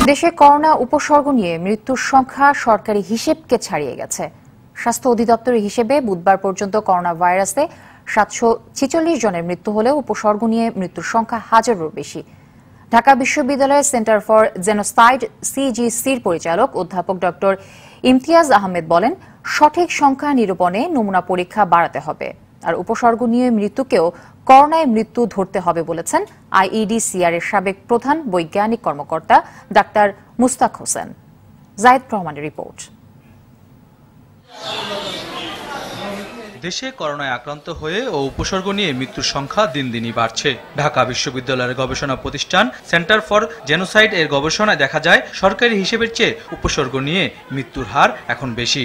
দেশে করোনা উপসর্গ নিয়ে মৃত্যুর সংখ্যা সরকারি হিসেবকে ছাড়িয়ে গেছে। স্বাস্থ্য অধিদপ্তরের হিসেবে বুধবার পর্যন্ত করোনা ভাইরাসে 746 জনের মৃত্যু হলেও উপসর্গ নিয়ে মৃত্যুর সংখ্যা হাজারেরও বেশি। ঢাকা বিশ্ববিদ্যালয়ের সেন্টার ফর জেনোসাইড সিজিসির পরিচালক অধ্যাপক ডক্টর ইমতিয়াজ আহমেদ বলেন, সঠিক সংখ্যা নিরূপণে নমুনা পরীক্ষা বাড়াতে হবে, আর উপসর্গ নিয়ে মৃত্যুকেও করোনায় মৃত্যু ধরতে হবে বলেছেন আইইডিসিআর এর সাবেক প্রধান বৈজ্ঞানিক কর্মকর্তা ডাক্তার মুস্তাক হোসেন। জায়েদ রহমানের রিপোর্ট। দেশে করোনায় আক্রান্ত হয়ে ও উপসর্গ নিয়ে মৃত্যুর সংখ্যা দিন দিনই বাড়ছে। ঢাকা বিশ্ববিদ্যালয়ের গবেষণা প্রতিষ্ঠান সেন্টার ফর জেনোসাইড এর গবেষণায় দেখা যায়, সরকারি হিসেবের চেয়ে উপসর্গ নিয়ে মৃত্যুর হার এখন বেশি।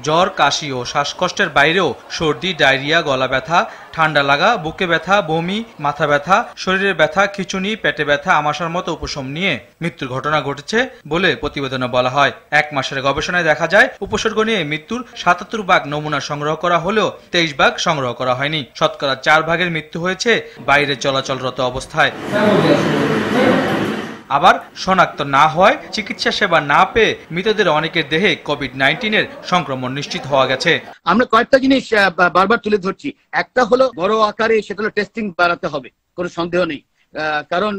জ্বর, কাশি ও শ্বাসকষ্টের বাইরেও সর্দি, ডায়রিয়া, গলা ব্যথা, ঠান্ডা লাগা, বুকে ব্যথা, বমি, মাথা ব্যথা, শরীরের ব্যথা, খিঁচুনি, পেটে ব্যথা, আমাশার মতো উপশম নিয়ে মৃত্যুর ঘটনা ঘটেছে বলে প্রতিবেদনে বলা হয়। 1 মাসের গবেষণায় দেখা যায়, উপসর্গ নিয়ে মৃত্যুর 77 ভাগ নমুনা সংগ্রহ করা হলেও 23 ভাগ সংগ্রহ করা হয়নি। শতকরা 4 ভাগের মৃত্যু হয়েছে বাইরে চলাচলরত অবস্থায়। আবার শনাক্ত না হওয়ায় চিকিৎসা সেবা না পেয়ে মৃতদের অনেকের দেহে কোভিড-19 সংক্রমণ নিশ্চিত হওয়া গেছে। আমরা কয়েকটা জিনিস বারবার তুলে ধরছি। একটা হলো বড় আকারে সেটা হলো টেস্টিং বাড়াতে হবে, কোনো সন্দেহ নেই। কারণ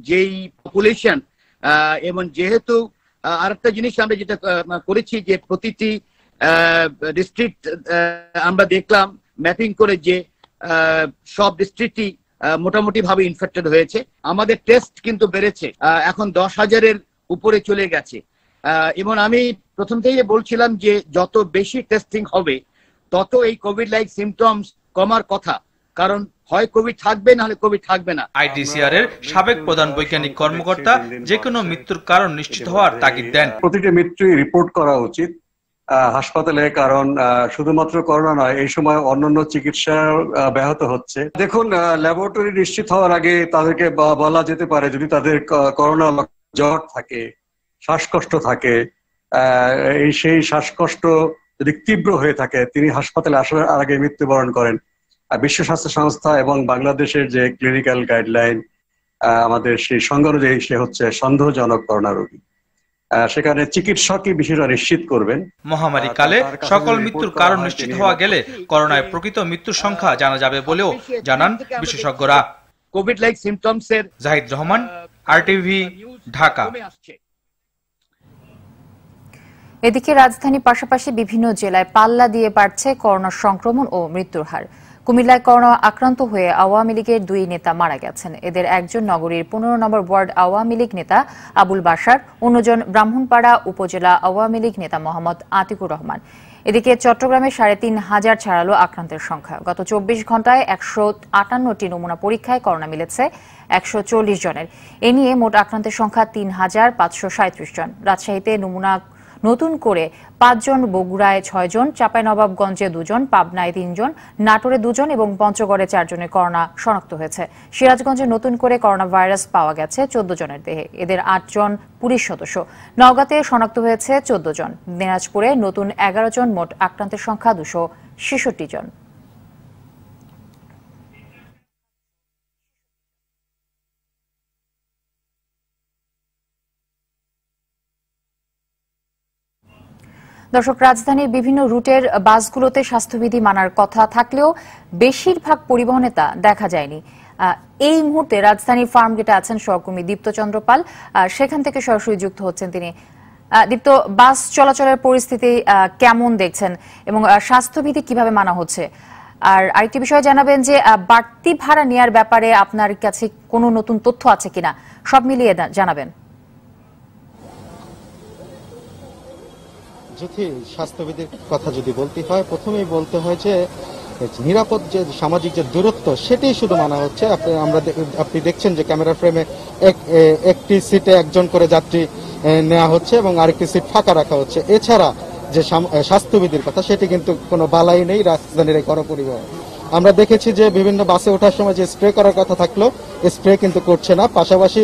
যেই পপুলেশন এবং যেহেতু আরেকটা জিনিস আমরা যেটা করেছি যে প্রতিটি ডিস্ট্রিক্ট আমরা দেখলাম ম্যাপিং করে যে সব ডিস্ট্রিক্টই মোটামুটি ভাবে ইনফেক্টেড হয়েছে। আমাদের টেস্ট কিন্তু বেড়েছে, এখন 10,000-এর উপরে চলে গেছে। এবং আমি প্রথম থেকে বলছিলাম যে যত বেশি টেস্টিং হবে তত এই কোভিড লাইক সিমটমস কমার কথা, কারণ হয় কোভিড থাকবে না হলে কোভিড থাকবে না। আইডিসিআর এর সাবেক প্রধান বৈজ্ঞানিক কর্মকর্তা যে কোনো মৃত্যুর কারণ নিশ্চিত হওয়ার তাগিদ দেন। প্রতিটি মৃত্যুই রিপোর্ট করা উচিত হাসপাতালে, কারণ শুধুমাত্র করোনা নয়, এই সময় অন্যান্য চিকিৎসা ব্যাহত হচ্ছে। দেখুন, ল্যাবরেটরি নিশ্চিত হওয়ার আগে তাদেরকে বলা যেতে পারে যদি তাদের করোনা জ্বর থাকে, শ্বাসকষ্ট থাকে, সেই শ্বাসকষ্ট যদি তীব্র হয়ে থাকে তিনি হাসপাতালে আসার আগে মৃত্যুবরণ করেন। বিশ্ব স্বাস্থ্য সংস্থা এবং বাংলাদেশের যে ক্লিনিক্যাল গাইডলাইন আমাদের সেই সঙ্গে অনুযায়ী সে হচ্ছে সন্দেহজনক করোনা রোগী। সেখানে চিকিৎসকই বিষয়টা নিশ্চিত করবেন। মহামারী কালে সকল মৃত্যুর কারণ নিশ্চিত হওয়া গেলে করোনায় প্রকৃত মৃত্যুর সংখ্যা জানা যাবে বলেও জানান বিশেষজ্ঞরা। কোভিড লাইক সিমটমস এর জাহিদ রহমান, আরটিভি, ঢাকা। এদিকে রাজধানীর পাশাপাশি বিভিন্ন জেলায় পাল্লা দিয়ে বাড়ছে করোনা সংক্রমণ ও মৃত্যুর হার। কুমিল্লায় করোনা আক্রান্ত হয়ে আওয়ামী লীগের 2 নেতা মারা গেছেন। এদের একজন নগরীর 15 নম্বর ওয়ার্ড আওয়ামী লীগ নেতা আবুল বাশার, অন্যজন ব্রাহ্মণপাড়া উপজেলা আওয়ামী লীগ নেতা মোহাম্মদ আতিকুর রহমান। এদিকে চট্টগ্রামে 3,500 ছাড়ালো আক্রান্তের সংখ্যা। গত 24 ঘন্টায় 158টি নমুনা পরীক্ষায় করোনা মিলেছে 140 জনের। এ নিয়ে মোট আক্রান্তের সংখ্যা 3,537 জন। রাজশাহীতে নমুনা নতুন করে 5 জন, বগুড়ায় 6 জন, চাঁপাইনবাবগঞ্জে 2 জন, পাবনায় 3 জন, নাটোরে 2 জন এবং পঞ্চগড়ে 4 জনের করোনা শনাক্ত হয়েছে। সিরাজগঞ্জে নতুন করে করোনা ভাইরাস পাওয়া গেছে 14 জনের দেহে। এদের 8 জন পুলিশ সদস্য। নওগাঁতে শনাক্ত হয়েছে 14 জন। দিনাজপুরে নতুন 11 জন। মোট আক্রান্তের সংখ্যা 266 জন। দর্শক, রাজধানীর বিভিন্ন রুটের বাসগুলোতে স্বাস্থ্যবিধি মানার কথা থাকলেও বেশিরভাগ পরিবহনে তা দেখা যায়নি। এই মুহূর্তে রাজধানীর ফার্মগেটে আছেন সহকর্মী দীপ্ত চন্দ্র পাল, সেখান থেকে সরাসরি যুক্ত হচ্ছেন তিনি। দীপ্ত, বাস চলাচলের পরিস্থিতি কেমন দেখছেন এবং স্বাস্থ্যবিধি কিভাবে মানা হচ্ছে? আর আরেকটি বিষয় জানাবেন যে বাড়তি ভাড়া নেওয়ার ব্যাপারে আপনার কাছে কোনো নতুন তথ্য আছে কিনা, সব মিলিয়ে জানাবেন। যদি স্বাস্থ্যবিধির কথা যদি বলতে হয়, প্রথমেই বলতে হয় যে নিরাপদ যে সামাজিক যে দূরত্ব সেটি শুধু মানা হচ্ছে। আপনি দেখছেন যে ক্যামেরা ফ্রেমে একটি সিটে একজন করে যাত্রী নেওয়া হচ্ছে এবং আরেকটি সিট ফাঁকা রাখা হচ্ছে। এছাড়া যে স্বাস্থ্যবিধির কথা সেটি কিন্তু কোনো বালাই নেই রাজধানীর এই গণপরিবহন। আমরা দেখেছি যে বিভিন্ন বাসে ওঠার সময় যে স্প্রে করার কথা থাকলো স্প্রে কিন্তু করছে না। পাশাপাশি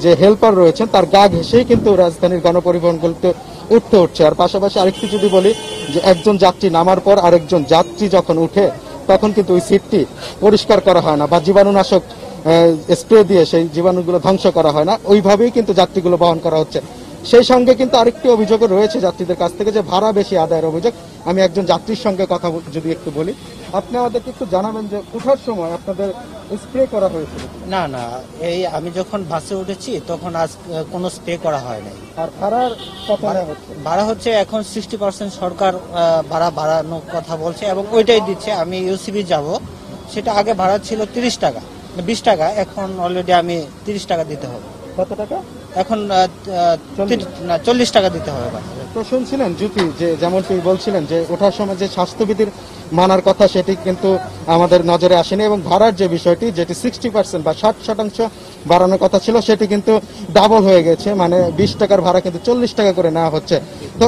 যে হেল্পার রয়েছেন তার গা ঘেঁষেই কিন্তু রাজধানীর গণপরিবহনগুলোতে উঠছে। আর পাশাপাশি আরেকটি যদি বলি যে একজন যাত্রী নামার পর আরেকজন যাত্রী যখন উঠে তখন কিন্তু ওই সিটটি পরিষ্কার করা হয় না বা জীবাণুনাশক স্প্রে দিয়ে সেই জীবাণুগুলো ধ্বংস করা হয় না, ওইভাবেই কিন্তু যাত্রীগুলো বহন করা হচ্ছে। সেই সঙ্গে কিন্তু আরেকটি অভিযোগ রয়েছে যাত্রীদের কাছ থেকে, যে ভাড়া বেশি আদায়ের অভিযোগ। আমি একজন যাত্রীর সঙ্গে কথা যদি একটু বলি, আপনি আমাদেরকে একটু জানাবেন যে ওঠার সময় আপনাদের স্প্রে করা হয়েছিল? না না, এই আমি যখন বাসে উঠেছি তখন আজ কোনো স্প্রে করা হয় নাই। আর ভাড়ার কত হচ্ছে? ভাড়া হচ্ছে এখন 60% সরকার ভাড়া বাড়ানোর কথা বলছে এবং ওইটাই দিচ্ছে। আমি ইউসিবি যাব, সেটা আগে ভাড়া ছিল 30 টাকা 20 টাকা, এখন অলরেডি আমি 30 টাকা দিতে হবে। কত টাকা এখন? 40 টাকা দিতে হবে। তো শুনছিলেন জ্যোতি, যে যেমনটি বলছিলেন যে ওঠার সময় যে স্বাস্থ্যবিধির মানার কথা সেটি কিন্তু আমাদের নজরে আসেনি, এবং ভাড়ার যে বিষয়টি, যেটি 60% বা 60% বাড়ানোর কথা ছিল, সেটি কিন্তু ডাবল হয়ে গেছে। মানে 20 টাকার ভাড়া কিন্তু 40 টাকা করে নেওয়া হচ্ছে। তো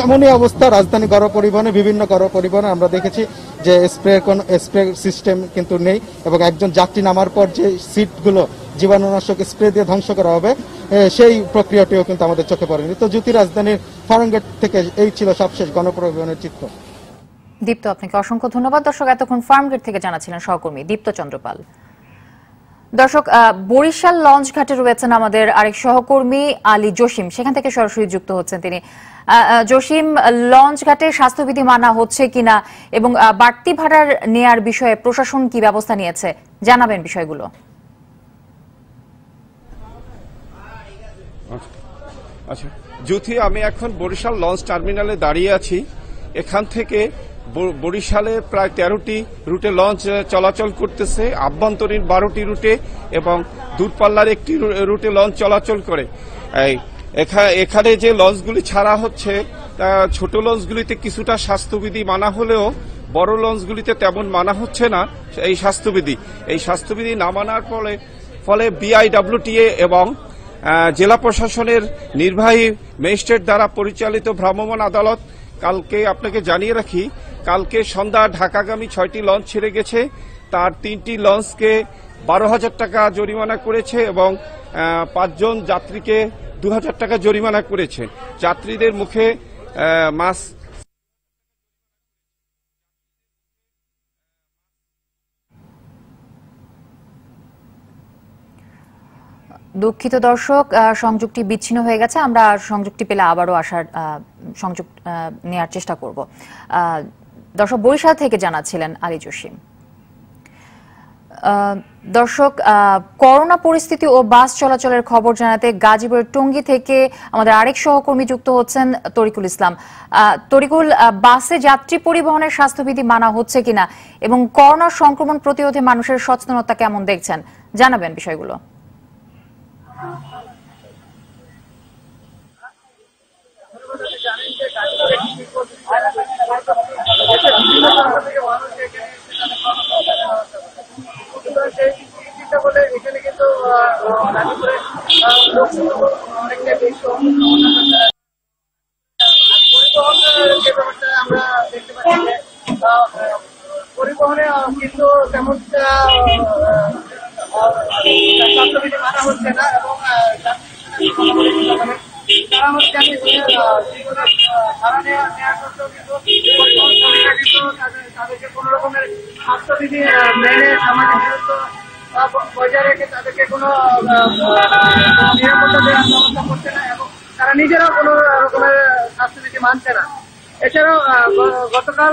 এমনই অবস্থা রাজধানী গণপরিবহনে, বিভিন্ন গণপরিবহনে আমরা দেখেছি যে স্প্রে সিস্টেম কিন্তু নেই, এবং একজন যাত্রী নামার পর যে সিটগুলো জীবাণুনাশক স্প্রে দিয়ে ধ্বংস করা হবে, সেই প্রক্রিয়াটিও কিন্তু আমাদের চোখে পড়েনি। তো জ্যোতি, রাজধানীর ফার্মগেট থেকে এই ছিল সবশেষ গণপরিবহনের চিত্র। দীপ্ত, আপনাকে অসংখ্য ধন্যবাদ। দর্শক, এতক্ষণ ফার্মগেট থেকে জানাচ্ছিলেন সহকর্মী দীপ্ত চন্দ্রপাল। দর্শক, বরিশাল লঞ্চ ঘাটে রয়েছেন আমাদের আরেক সহকর্মী আলী জসিম, সেখান থেকে সরাসরি যুক্ত হচ্ছেন তিনি। জসিম, লঞ্চ ঘাটে স্বাস্থ্যবিধি মানা হচ্ছে কিনা এবং বাড়তি ভাড়ার নেয়ার বিষয়ে প্রশাসন কি ব্যবস্থা নিয়েছে, জানাবেন বিষয়গুলো। আচ্ছা জ্যোতি, আমি এখন বরিশাল লঞ্চ টার্মিনালে দাঁড়িয়ে আছি। এখান থেকে বরিশালে প্রায় 13টি রুটে লঞ্চ চলাচল করতেছে, আভ্যন্তরীণ 12টি রুটে এবং দূরপাল্লার একটি রুটে লঞ্চ চলাচল করে। এখানে যে লঞ্চগুলি ছাড়া হচ্ছে, ছোট লঞ্চগুলিতে কিছুটা স্বাস্থ্যবিধি মানা হলেও বড় লঞ্চগুলিতে তেমন মানা হচ্ছে না এই স্বাস্থ্যবিধি। এই স্বাস্থ্যবিধি না মানার ফলে বিআইডব্লিউটিএ এবং জেলা প্রশাসনের নির্বাহী ম্যাজিস্ট্রেট দ্বারা পরিচালিত ভ্রাম্যমাণ আদালত কালকে, আপনাকে জানিয়ে রাখি, কালকে সন্ধ্যা ঢাকাগামী 6টি লঞ্চ ছেড়ে গেছে। তার 3টি লঞ্চকে 12,000 টাকা জরিমানা করেছে এবং 5 জন যাত্রীকে 2,000 টাকা জরিমানা করেছে। যাত্রীদের মুখে মাস্ক দুঃখিত দর্শক, সংযোগটি বিচ্ছিন্ন হয়ে গেছে। আমরা সংযোগটি পেলে আবারও সংযোগ নেওয়ার চেষ্টা করব। দর্শক, বরিশাল থেকে জানাচ্ছিলেন আলী জসিম। দর্শক, করোনা পরিস্থিতি ও বাস চলাচলের খবর জানাতে গাজীপুরের টঙ্গী থেকে আমাদের আরেক সহকর্মী যুক্ত হচ্ছেন তরিকুল ইসলাম। তরিকুল, বাসে যাত্রী পরিবহনের স্বাস্থ্যবিধি মানা হচ্ছে কিনা এবং করোনা সংক্রমণ প্রতিরোধে মানুষের সচেতনতা কেমন দেখছেন, জানাবেন বিষয়গুলো। এখানে কিন্তু অনেকটা বেশি আমরা দেখতে পাচ্ছি যে পরিবহনে কিন্তু তেমন স্বাস্থ্যবিধি মানা হচ্ছে না এবং তারা হচ্ছে ভাড়া নেওয়ার করতেও কিন্তু তাদেরকে কোন রকমের স্বাস্থ্যবিধি মেনে সামাজিক দূরত্ব বজায় রেখে তাদেরকে কোনো নিরাপত্তা দেওয়ার ব্যবস্থা করছে না এবং তারা নিজেরাও কোনো রকমের স্বাস্থ্যবিধি মানছে না। এছাড়াও গতকাল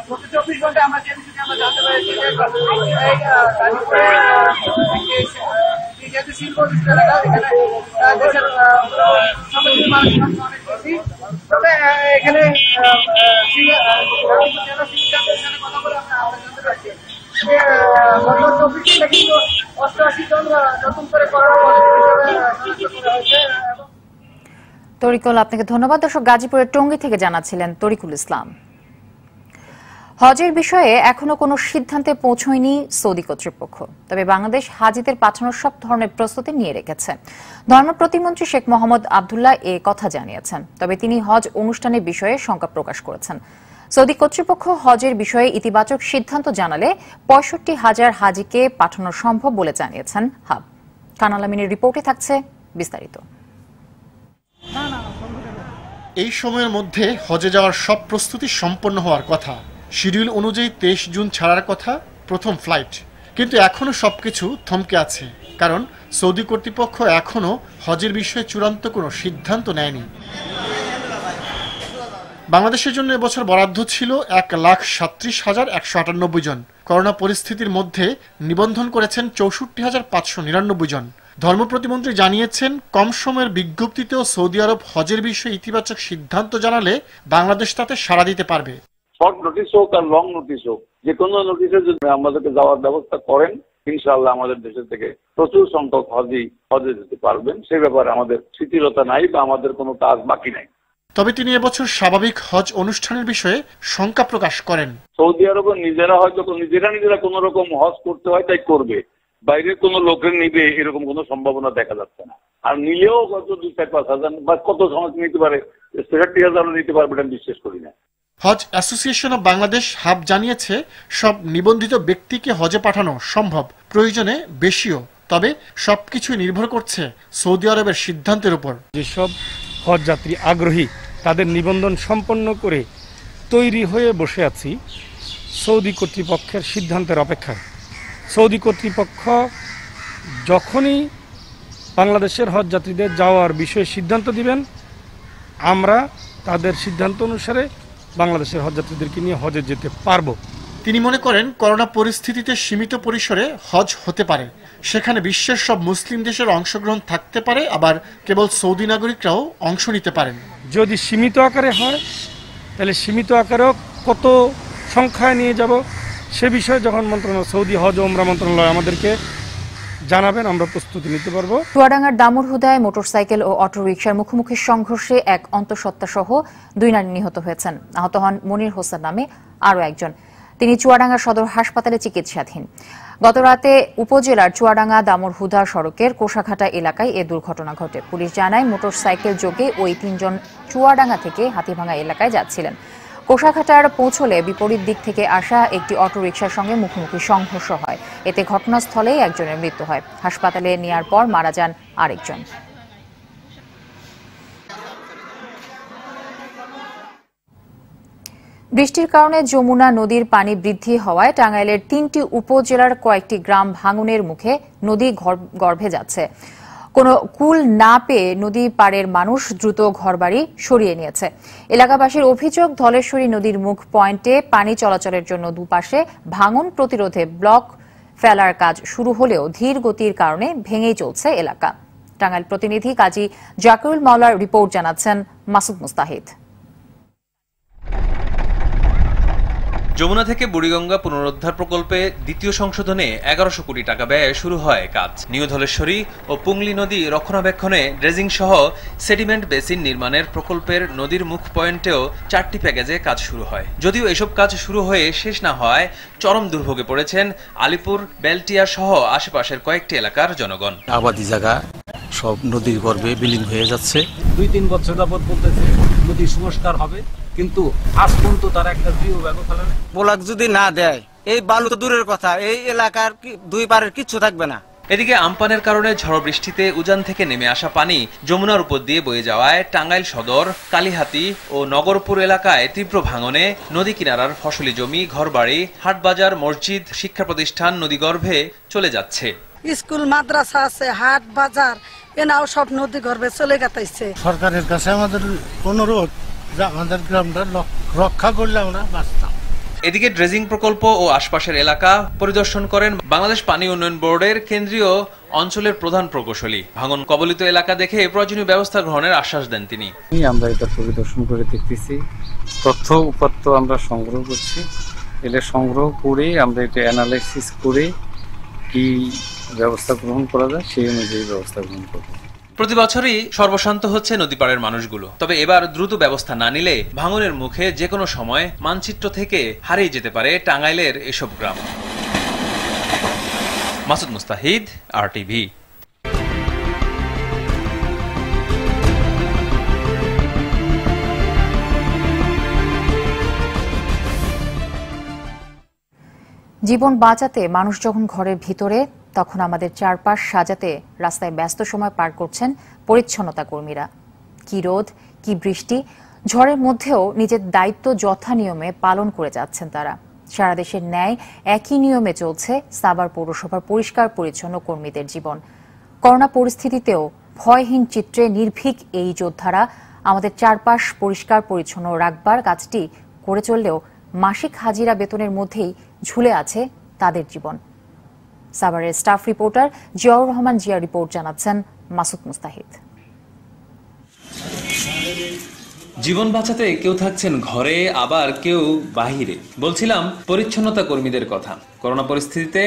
24 ঘন্টায় আমরা যে বিষয়টি আমরা জানতে পেরেছি যে যেহেতু শিল্প এলাকা, এখানে দেশের সমস্ত মানুষ অনেক বেশি। তবে এখানে কথা বলে আমরা জানতে পারছি যে গত 24 ঘন্টা কিন্তু 88 জন নতুন করে করোনা পজিটিভ হিসেবে শনাক্ত করা হয়েছে। তরিকুল, আপনাকে ধন্যবাদ। দর্শক, গাজীপুরের টঙ্গী থেকে জানাচ্ছিলেন তরিকুল ইসলাম। হজের বিষয়ে এখনো কোনো সিদ্ধান্তে পৌঁছয়নি সৌদি কর্তৃপক্ষ, তবে বাংলাদেশ হাজিদের পাঠানোর সব ধরনের প্রস্তুতি নিয়ে রেখেছে। ধর্ম প্রতিমন্ত্রী শেখ মোহাম্মদ আবদুল্লাহ এ কথা জানিয়েছেন, তবে তিনি হজ অনুষ্ঠানের বিষয়ে শঙ্কা প্রকাশ করেছেন। সৌদি কর্তৃপক্ষ হজের বিষয়ে ইতিবাচক সিদ্ধান্ত জানালে 65,000 হাজিকে পাঠানো সম্ভব বলে জানিয়েছেন হাব। কানাল আমিনের রিপোর্টে থাকছে বিস্তারিত। এই সময়ের মধ্যে হজে যাওয়ার সব প্রস্তুতি সম্পন্ন হওয়ার কথা। শিডিউল অনুযায়ী 23 জুন ছাড়ার কথা প্রথম ফ্লাইট। কিন্তু এখনো সবকিছু থমকে আছে, কারণ সৌদি কর্তৃপক্ষ এখনো হজের বিষয়ে চূড়ান্ত কোনো সিদ্ধান্ত নেয়নি। বাংলাদেশের জন্য এবছর বরাদ্দ ছিল 1,37,198 জন। করোনা পরিস্থিতির মধ্যে নিবন্ধন করেছেন 64,599 জন। ধর্ম প্রতিমন্ত্রী জানিয়েছেন, কম সময়ের বিজ্ঞপ্তিতেও সৌদি আরব হজের বিষয়ে ইতিবাচক সিদ্ধান্ত জানালে বাংলাদেশ তাতে সাড়া দিতে পারবে। শর্ট নোটিশ হোক আর লং নোটিশ হোক, যে কোনো নোটিশে যদি আমাদেরকে যাওয়ার ব্যবস্থা করেন, ইনশাআল্লাহ আমাদের দেশের থেকে প্রচুর সংখ্যক হজে যেতে পারবেন। সে ব্যাপারে আমাদের শিথিলতা নাই বা আমাদের কোনো কাজ বাকি নাই। তবে তিনি এবছর স্বাভাবিক হজ অনুষ্ঠানের বিষয়ে শঙ্কা প্রকাশ করেন। সৌদি আরব নিজেরা হয়তো নিজেরা কোন রকম হজ করতে হয় তাই করবে, বাইরের কোন লোকের নিবে এরকম কোনো সম্ভাবনা দেখা যাচ্ছে না। আর নিলেও কত 2-4-5 বা কত সমাজ নিতে পারে, 60,000 নিতে পারবে এটা বিশ্বাস করি না। হজ অ্যাসোসিয়েশন অব বাংলাদেশ হাব জানিয়েছে, সব নিবন্ধিত ব্যক্তিকে হজে পাঠানো সম্ভব, প্রয়োজনে বেশিও। তবে সবকিছুই নির্ভর করছে সৌদি আরবের সিদ্ধান্তের উপর। যেসব হজ যাত্রী আগ্রহী তাদের নিবন্ধন সম্পন্ন করে তৈরি হয়ে বসে আছি সৌদি কর্তৃপক্ষের সিদ্ধান্তের অপেক্ষায়। সৌদি কর্তৃপক্ষ যখনই বাংলাদেশের হজ যাত্রীদের যাওয়ার বিষয়ে সিদ্ধান্ত দিবেন, আমরা তাদের সিদ্ধান্ত অনুসারে বাংলাদেশের হজ যাত্রীদেরকে নিয়ে হজে যেতে পারবো। তিনি মনে করেন, করোনা পরিস্থিতিতে সীমিত পরিসরে হজ হতে পারে। সেখানে বিশ্বের সব মুসলিম দেশের অংশগ্রহণ থাকতে পারে, আবার কেবল সৌদি নাগরিকরাও অংশ নিতে পারেন। যদি সীমিত আকারে হয় তাহলে সীমিত আকারেও কত সংখ্যায় নিয়ে যাব সে বিষয়ে যখন মন্ত্রণালয়, সৌদি হজ ও উমরা মন্ত্রণালয় আমাদেরকে জানাবেন, আমরা প্রস্তুতি নিতে পারবো। চুয়াডাঙ্গার দামুড়হুদায় মোটরসাইকেল ও অটোরিকশার মুখোমুখি সংঘর্ষে এক অন্তঃসত্ত্বা সহ 2 নারী নিহত হয়েছেন। আহত হন মনির হোসেন নামে আরও একজন। তিনি চুয়াডাঙ্গা সদর হাসপাতালে চিকিৎসাধীন। গতরাতে উপজেলার চুয়াডাঙ্গা দামুড়হুদা সড়কের কোষাঘাটা এলাকায় এ দুর্ঘটনা ঘটে। পুলিশ জানায়, মোটরসাইকেল যোগে ওই 3 জন চুয়াডাঙ্গা থেকে হাতিভাঙ্গা এলাকায় যাচ্ছিলেন। কোষাঘাটার পৌঁছলে বিপরীত দিক থেকে আসা একটি অটোরিকশার সঙ্গে মুখোমুখি সংঘর্ষ হয়। এতে ঘটনাস্থলেই একজনের মৃত্যু হয়। হাসপাতালে নেয়ার পর মারা যান আরেকজন। বৃষ্টির কারণে যমুনা নদীর পানি বৃদ্ধি হওয়ায় টাঙ্গাইলের 3টি উপজেলার কয়েকটি গ্রাম ভাঙনের মুখে নদী গর্ভে যাচ্ছে। কোনো কুল না পেয়ে নদী পাড়ের মানুষ দ্রুত ঘরবাড়ি সরিয়ে নিয়েছে। এলাকাবাসীর অভিযোগ, ধলেশ্বরী নদীর মুখ পয়েন্টে পানি চলাচলের জন্য দুপাশে ভাঙন প্রতিরোধে ব্লক ফেলার কাজ শুরু হলেও ধীর গতির কারণে ভেঙেই চলছে এলাকা। টাঙ্গাইল প্রতিনিধি কাজী জাকিরুল মাওলার রিপোর্ট, জানাচ্ছেন মাসুদ মুস্তাহিদ। যমুনা থেকে বুড়িগঙ্গা পুনরুদ্ধার প্রকল্পে দ্বিতীয় সংশোধনে 1100 কোটি টাকা ব্যয়ে শুরু হয় কাজ। নিউ ধলেশ্বরী ও পুংলি নদী রক্ষণাবেক্ষণে ড্রেজিং সহ সেডিমেন্ট বেসিন নির্মাণের প্রকল্পের নদীর মুখ পয়েন্টেও 4টি প্যাকেজে কাজ শুরু হয়। যদিও এসব কাজ শুরু হয়ে শেষ না হওয়ায় চরম দুর্ভোগে পড়েছেন আলিপুর, বেলটিয়া সহ আশেপাশের কয়েকটি এলাকার জনগণ। আবাদি জায়গা সব নদীর গর্ভে বিলীন হয়ে যাচ্ছে। 2-3 বছর যাবত বলতেছে নদী সংস্কার হবে, কিন্তু আজ পর্যন্ত তার একটা ব্যবস্থা নেই। ব্লক যদি না দেয়, এই বালু তো দূরের কথা, এই এলাকার 2 পারের কিচ্ছু থাকবে না। এদিকে আমপানের কারণে ঝড় বৃষ্টিতে উজান থেকে নেমে আসা পানি যমুনার উপর দিয়ে বয়ে যাওয়ায় টাঙ্গাইল সদর, কালীহাতি ও নগরপুর এলাকায় তীব্র ভাঙনে নদী কিনারার ফসলি জমি, ঘরবাড়ি, হাটবাজার, মসজিদ, শিক্ষা প্রতিষ্ঠান নদীগর্ভে চলে যাচ্ছে। স্কুল, মাদ্রাসা আছে, হাট বাজার এনাও সব নদী গর্ভে চলে গেছে। সরকারের কাছে আমাদের অনুরোধ, আমাদের গ্রামটা রক্ষা করলে আমরা বাঁচতাম। এদিকে ড্রেজিং প্রকল্প ও আশপাশের এলাকা পরিদর্শন করেন বাংলাদেশ পানি উন্নয়ন বোর্ডের কেন্দ্রীয় অঞ্চলের প্রধান প্রকৌশলী। ভাঙন কবলিত এলাকা দেখে প্রয়োজনীয় ব্যবস্থা গ্রহণের আশ্বাস দেন তিনি। আমরা এটা পরিদর্শন করে দেখতেছি, তথ্য উপাত্ত আমরা সংগ্রহ করছি। এটা সংগ্রহ করে আমরা এটা অ্যানালাইসিস করে কি ব্যবস্থা গ্রহণ করা যায় সেই অনুযায়ী ব্যবস্থা গ্রহণ করব। প্রতি বছরই সর্বশান্ত হচ্ছে নদীপাড়ের মানুষগুলো। তবে এবার দ্রুত ব্যবস্থা না নিলে ভাঙনের মুখে যে কোনো সময় মানচিত্র থেকে হারিয়ে যেতে পারে টাঙ্গাইলের এসব গ্রাম। মাসুদ মুস্তাহিদ, RTV। জীবন বাঁচাতে মানুষ যখন ঘরের ভিতরে, তখন আমাদের চারপাশ সাজাতে রাস্তায় ব্যস্ত সময় পার করছেন পরিচ্ছন্নতা কর্মীরা। কি রোদ, কি বৃষ্টি, ঝড়ের মধ্যেও নিজের দায়িত্ব যথা নিয়মে পালন করে যাচ্ছেন তারা। সারা দেশের ন্যায় একই নিয়মে চলছে সাভার পৌরসভার পরিষ্কার পরিচ্ছন্ন কর্মীদের জীবন। করোনা পরিস্থিতিতেও ভয়হীন চিত্রে নির্ভীক এই যোদ্ধারা আমাদের চারপাশ পরিষ্কার পরিচ্ছন্ন রাখবার কাজটি করে চললেও মাসিক হাজিরা বেতনের মধ্যেই ঝুলে আছে তাদের জীবন। সাভারের staff reporter Ziaur Rahman Zia report জানাচ্ছেন মাসুদ মুস্তাহিদ। জীবন বাঁচাতে কেউ থাকছেন ঘরে, আবার কেউ বাহিরে। বলছিলাম পরিচ্ছন্নতা কর্মীদের কথা। করোনা পরিস্থিতিতে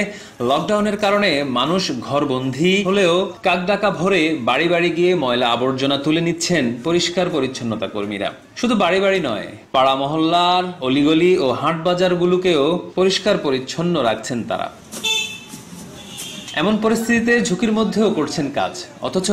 লকডাউনের কারণে মানুষ ঘরবন্দি হলেও কাকডাকা ভরে বাড়ি বাড়ি গিয়ে ময়লা আবর্জনা তুলে নিচ্ছেন পরিষ্কার পরিচ্ছন্নতা কর্মীরা। শুধু বাড়ি বাড়ি নয়, পাড়া মহল্লার অলিগলি ও হাট বাজারগুলোকেও পরিষ্কার পরিচ্ছন্ন রাখছেন তারা। এমন পরিস্থিতিতে ঝুঁকির মধ্যেও করছেন কাজ, অথচ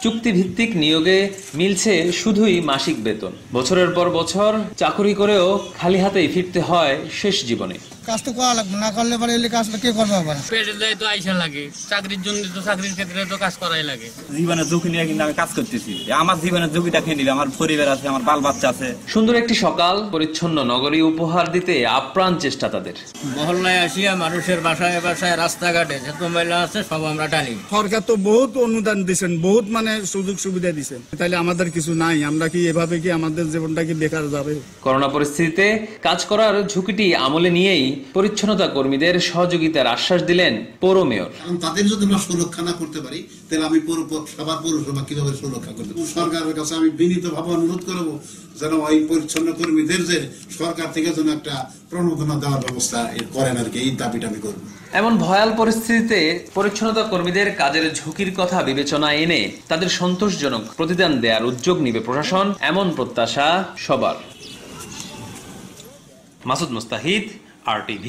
চুক্তিভিত্তিক নিয়োগে মিলছে শুধুই মাসিক বেতন। বছরের পর বছর চাকুরি করেও খালি হাতেই ফিরতে হয় শেষ জীবনে। কাজ তো করা লাগবে, না করলে পরে এলে কাজটা কে করবে? আবার পেটের দায় তো আইসা লাগে, চাকরির জন্য তো চাকরির ক্ষেত্রে তো কাজ করাই লাগে। জীবনের ঝুঁকি নিয়ে কিন্তু আমি কাজ করতেছি। আমার জীবনের ঝুঁকিটা খেয়ে নিলে আমার পরিবার আছে, আমার বাল বাচ্চা আছে। সুন্দর একটি সকাল পরিচ্ছন্ন নগরী উপহার দিতে আপ্রাণ চেষ্টা তাদের। মহল্লায় আসিয়া মানুষের বাসায় বাসায় রাস্তাঘাটে যত মহিলা আছে সব আমরা টানি। সরকার তো বহুত অনুদান দিচ্ছেন, বহুত সুযোগ সুবিধা দিচ্ছেন, তাইলে আমাদের কিছু নাই। আমরা কি এভাবে কি আমাদের জীবনটা কি বেকার যাবে? করোনা পরিস্থিতিতে কাজ করার ঝুঁকিটি আমলে নিয়েই পরিচ্ছন্নতা কর্মীদের সহযোগিতার আশ্বাস দিলেন পৌর মেয়র। তাদের যদি আমরা সুরক্ষা না করতে পারি তাহলে আমি সবার পৌরসভা কিভাবে সুরক্ষা করতে পারি? সরকারের কাছে আমি বিনীতভাবে অনুরোধ করবো যেন ওই পরিচ্ছন্ন কর্মীদের যে সরকার থেকে যেন একটা প্রণোদনা দেওয়ার ব্যবস্থা করেন আর কি, এই দাবিটা আমি করবো। এমন ভয়াল পরিস্থিতিতে পরিচ্ছন্নতা কর্মীদের কাজের ঝুঁকির কথা বিবেচনায় এনে তাদের সন্তোষজনক প্রতিদান দেওয়ার উদ্যোগ নিবে প্রশাসন, এমন প্রত্যাশা সবার। মাসুদ মুস্তাহিদ, RTV।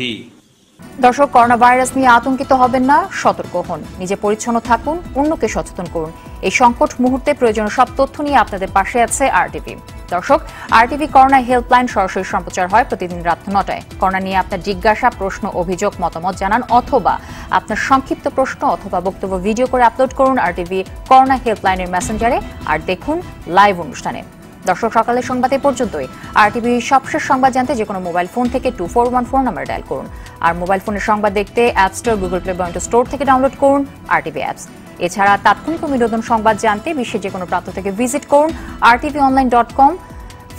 দর্শক, করোনা ভাইরাস নিয়ে আতঙ্কিত হবেন না, সতর্ক হন, নিজে পরিচ্ছন্ন থাকুন, অন্যকে সচেতন করুন। এই সংকট মুহূর্তে প্রয়োজনীয় সব তথ্য নিয়ে আপনাদের পাশে আছে RTV। দর্শক, RTV করোনা হেল্পলাইন সরাসরি সম্প্রচার হয় প্রতিদিন রাত 9টায়। করোনা নিয়ে আপনার জিজ্ঞাসা, প্রশ্ন, অভিযোগ, মতামত জানান, অথবা আপনার সংক্ষিপ্ত প্রশ্ন অথবা বক্তব্য ভিডিও করে আপলোড করুন RTV করোনা হেল্পলাইনের মেসেঞ্জারে, আর দেখুন লাইভ অনুষ্ঠানে। দর্শক, সকালের সংবাদ এ পর্যন্তই। RTV সবশেষ সংবাদ জানতে যে কোনো মোবাইল ফোন থেকে 2414 নাম্বার ডায়াল করুন। আর মোবাইল ফোনের সংবাদ দেখতে অ্যাপ স্টোর, গুগল প্লে বা উইন্ডোজ স্টোর থেকে ডাউনলোড করুন RTV অ্যাপস। এছাড়া তাৎক্ষণিক বিনোদন সংবাদ জানতে বিশ্বের যে কোনো প্রান্ত থেকে ভিজিট করুন rtvonline.com,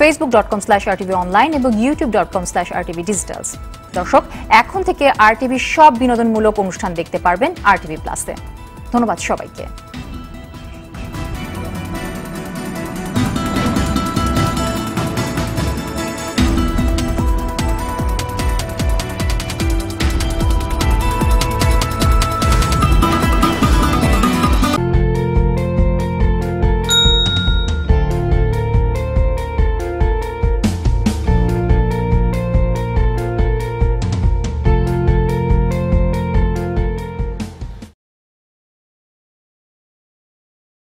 facebook.com/rtvonline এবং youtube.com/rtvdigitals। দর্শক, এখন থেকে RTV সব বিনোদনমূলক অনুষ্ঠান দেখতে পারবেন RTV প্লাসে। ধন্যবাদ সবাইকে।